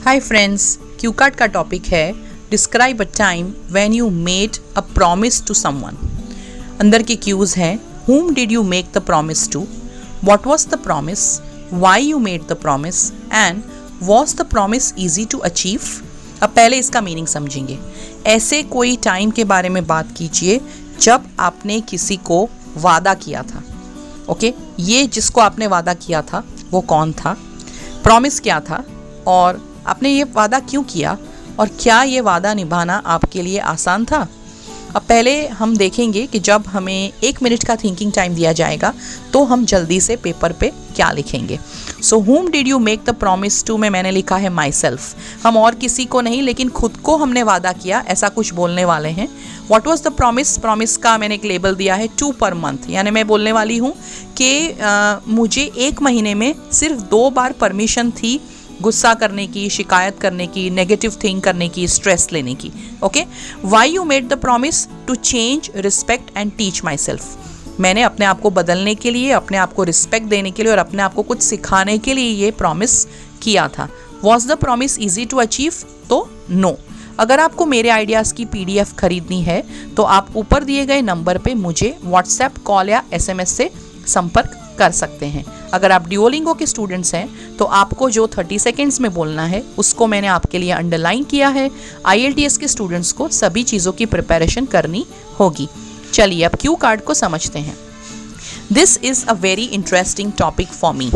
हाय friends, cue card का topic है describe a time when you made a promise to someone. अंदर के cues हैं whom did you make the promise to, what was the promise, why you made the promise and was the promise easy to achieve। अब पहले इसका meaning समझेंगे। ऐसे कोई time के बारे में बात कीजिए जब आपने किसी को वादा किया था। ओके, ये जिसको आपने वादा किया था वो कौन था, प्रॉमिस क्या था और आपने ये वादा क्यों किया और क्या ये वादा निभाना आपके लिए आसान था। अब पहले हम देखेंगे कि जब हमें 1 मिनट का थिंकिंग टाइम दिया जाएगा तो हम जल्दी से पेपर पे क्या लिखेंगे। सो whom did you make the promise to में मैंने लिखा है माई सेल्फ। हम और किसी को नहीं लेकिन खुद को हमने वादा किया, ऐसा कुछ बोलने वाले हैं। What was the promise? Promise का मैंने एक लेबल दिया है 2 per month, यानी मैं बोलने वाली हूँ कि मुझे 1 महीने में सिर्फ 2 बार परमिशन थी गुस्सा करने की, शिकायत करने की, नेगेटिव थिंक करने की, स्ट्रेस लेने की। Okay, why you made the promise to change, respect and teach myself. मैंने अपने आप को बदलने के लिए, अपने आप को रिस्पेक्ट देने के लिए और अपने आप को कुछ सिखाने के लिए ये प्रॉमिस किया था। Was the promise easy to achieve? तो नो। अगर आपको मेरे आइडियाज़ की PDF खरीदनी है तो आप ऊपर दिए गए नंबर पे मुझे व्हाट्सएप, कॉल या SMS से संपर्क कर सकते हैं। अगर आप ड्यूओलिंगो के स्टूडेंट्स हैं तो आपको जो 30 सेकेंड्स में बोलना है उसको मैंने आपके लिए अंडरलाइन किया है। IELTS के स्टूडेंट्स को सभी चीज़ों की प्रिपरेशन करनी होगी। चलिए अब क्यू कार्ड को समझते हैं। This is a very interesting topic for me.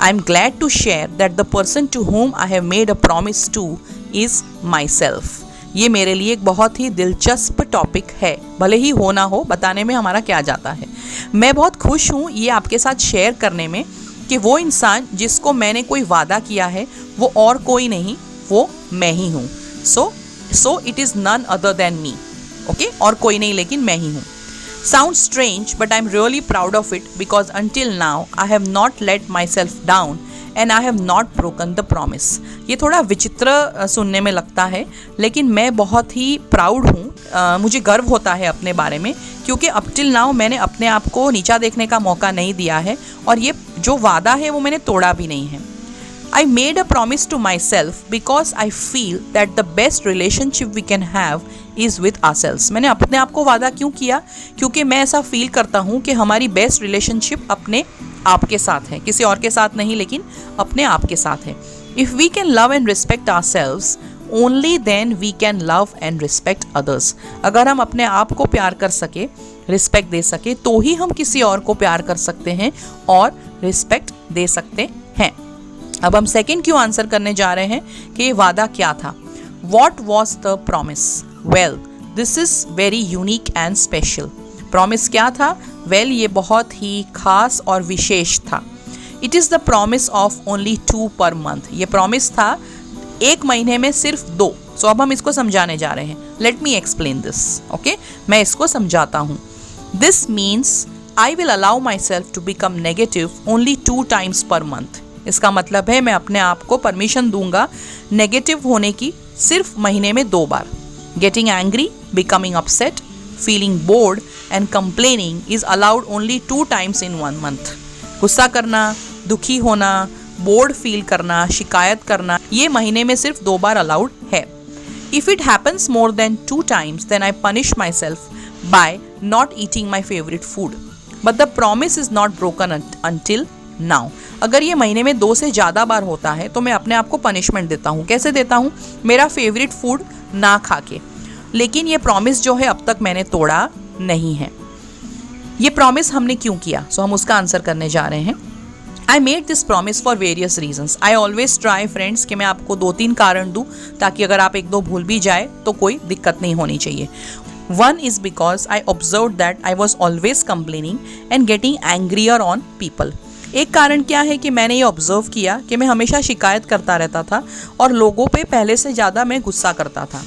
I am glad to share that the person to whom I have made a promise to is myself. ये मेरे लिए एक बहुत ही दिलचस्प टॉपिक है, भले ही हो ना हो, बताने में हमारा क्या जाता है। मैं बहुत खुश हूँ ये आपके साथ शेयर करने में कि वो इंसान जिसको मैंने कोई वादा किया है वो और कोई नहीं, वो मैं ही हूँ। So it is none other than me. Okay, और कोई नहीं लेकिन मैं ही हूँ। Sounds strange, but I'm really proud of it because until now I have not let myself down and I have not broken the promise। ये थोड़ा विचित्र सुनने में लगता है लेकिन मैं बहुत ही प्राउड हूँ, मुझे गर्व होता है अपने बारे में क्योंकि up till now मैंने अपने आप को नीचा देखने का मौका नहीं दिया है और ये जो वादा है वो मैंने तोड़ा भी नहीं है। I made a promise to myself because I feel that the best relationship we can have is with ourselves। मैंने अपने आप को वादा क्यों किया? क्योंकि मैं ऐसा फील करता हूँ कि हमारी बेस्ट रिलेशनशिप अपने आप के साथ है, किसी और के साथ नहीं लेकिन अपने आप के साथ है। If we can love and respect ourselves, only then we can love and respect others। अगर हम अपने आप को प्यार कर सके, रिस्पेक्ट दे सके तो ही हम किसी और को प्यार कर सकते हैं और रिस्पेक्ट दे सकते हैं। अब हम सेकंड क्यों आंसर करने जा रहे हैं कि ये वादा क्या था। What was the promise? Well, this is very unique and special। Promise क्या था? Well, ये बहुत ही खास और विशेष था। It is the promise of only 2 per month। ये प्रॉमिस था 1 महीने में सिर्फ 2। सो अब हम इसको समझाने जा रहे हैं। Let me explain this। Okay, मैं इसको समझाता हूँ। This means I will allow myself to become negative only 2 times per month। इसका मतलब है मैं अपने आप को परमिशन दूंगा नेगेटिव होने की सिर्फ महीने में 2 बार। Getting angry, becoming upset, feeling bored and complaining is allowed only 2 times in 1 month। गुस्सा करना, दुखी होना, बोर्ड फील करना, शिकायत करना, ये महीने में सिर्फ 2 बार अलाउड है। If it happens more than 2 times then I punish myself by not eating my favourite food but the promise is not broken until now. अगर ये महीने में 2 से ज़्यादा बार होता है तो मैं अपने आप को पनिशमेंट देता हूँ। कैसे देता हूँ? मेरा फेवरेट फूड ना खा के। लेकिन ये प्रॉमिस जो है अब तक मैंने तोड़ा नहीं है। ये प्रॉमिस हमने क्यों किया? सो हम उसका आंसर करने जा रहे हैं। I made this promise for various reasons. I always try friends कि मैं आपको 2-3 कारण दूँ ताकि अगर आप 1-2 भूल भी जाए तो कोई दिक्कत नहीं होनी चाहिए। One is because I observed that I was always complaining and getting angrier on people। एक कारण क्या है कि मैंने ये ऑब्जर्व किया कि मैं हमेशा शिकायत करता रहता था और लोगों पे पहले से ज़्यादा मैं गुस्सा करता था।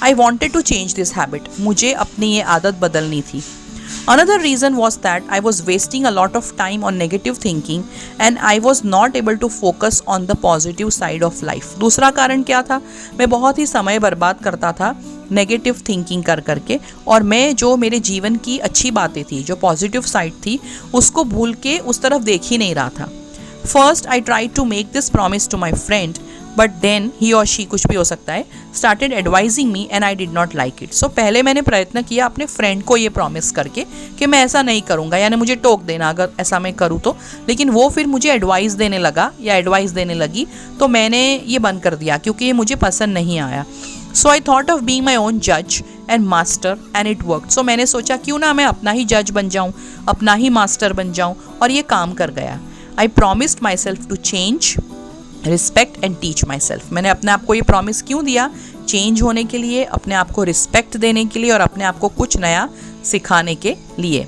I wanted to change this habit. मुझे अपनी ये आदत बदलनी थी। Another reason was that I was wasting a lot of time on negative thinking and I was not able to focus on the positive side of life. दूसरा कारण क्या था? मैं बहुत ही समय बर्बाद करता था नेगेटिव थिंकिंग कर करके और मैं जो मेरे जीवन की अच्छी बातें थी, जो पॉजिटिव साइड थी, उसको भूल के उस तरफ देख ही नहीं रहा था। First I try to make this promise to my friend but then he और शी, कुछ भी हो सकता है, started advising me and I did not like it. So पहले मैंने प्रयत्न किया अपने फ्रेंड को ये प्रॉमिस करके कि मैं ऐसा नहीं करूँगा, यानी मुझे टोक देना अगर ऐसा मैं करूँ तो. लेकिन वो फिर मुझे एडवाइस देने लगा या एडवाइस देने लगी, तो मैंने ये बंद कर दिया क्योंकि ये मुझे पसंद नहीं आया. So I thought of being my own जज and master and it worked. So मैंने सोचा क्यों ना मैं अपना ही जज बन जाऊँ, अपना ही मास्टर बन जाऊँ, और ये काम कर गया. I promised myself to change, respect and teach myself. मैंने अपने आप को ये प्रॉमिस क्यों दिया? चेंज होने के लिए, अपने आप को रिस्पेक्ट देने के लिए और अपने आप को कुछ नया सिखाने के लिए.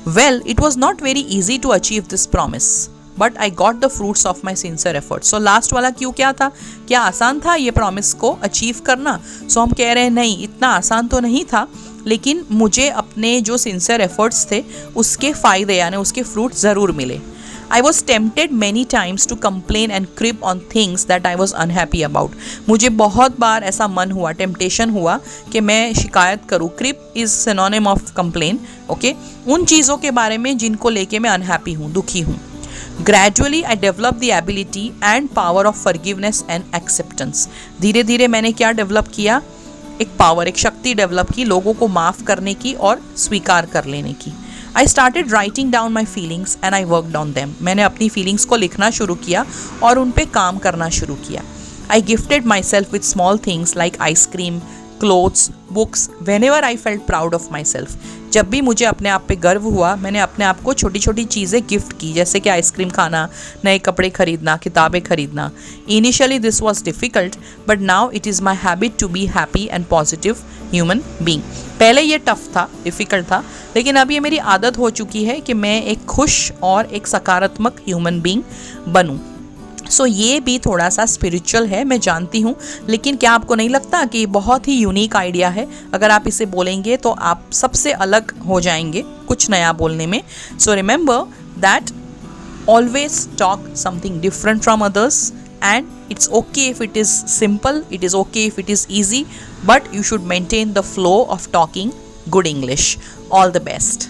Well, it was not very easy to achieve this promise, but I got the fruits of my sincere effort. So last वाला क्यों क्या था? क्या आसान था ये प्रॉमिस को अचीव करना? सो हम कह रहे हैं नहीं, इतना आसान तो नहीं था, लेकिन मुझे अपने जो सिंसियर एफर्ट्स थे उसके फ़ायदे यानी उसके फ्रूट ज़रूर मिले. I was tempted many times to complain and crib on things that I was unhappy about. मुझे बहुत बार ऐसा मन हुआ, टेम्पटेशन हुआ कि मैं शिकायत करूँ. Crib is synonym of complain. Okay, उन चीज़ों के बारे में जिनको लेके मैं अनहैप्पी हूँ, दुखी हूँ. Gradually I developed the ability and power of forgiveness and acceptance. धीरे धीरे मैंने क्या डेवलप किया? एक पावर, एक शक्ति डेवलप की लोगों को माफ़ करने की और स्वीकार कर लेने की. I started writing down my feelings and I worked on them. मैंने अपनी फीलिंग्स को लिखना शुरू किया और उन पे काम करना शुरू किया. I gifted myself with small things like ice cream, clothes, books, whenever I felt proud of myself. जब भी मुझे अपने आप पे गर्व हुआ, मैंने अपने आप को छोटी छोटी चीज़ें गिफ्ट की, जैसे कि आइसक्रीम खाना, नए कपड़े खरीदना, किताबें खरीदना. Initially this was difficult, but now it is my habit to be happy and positive human being. पहले ये टफ था, डिफ़िकल्ट था, लेकिन अब ये मेरी आदत हो चुकी है कि मैं एक खुश और एक सकारात्मक ह्यूमन बीइंग बनूं. सो ये भी थोड़ा सा स्पिरिचुअल है, मैं जानती हूँ, लेकिन क्या आपको नहीं लगता कि बहुत ही यूनिक आइडिया है? अगर आप इसे बोलेंगे तो आप सबसे अलग हो जाएंगे कुछ नया बोलने में. So remember that always talk something different from others, and it's okay if it is simple, it is okay if it is easy, but you should maintain the flow of talking good English. All the best.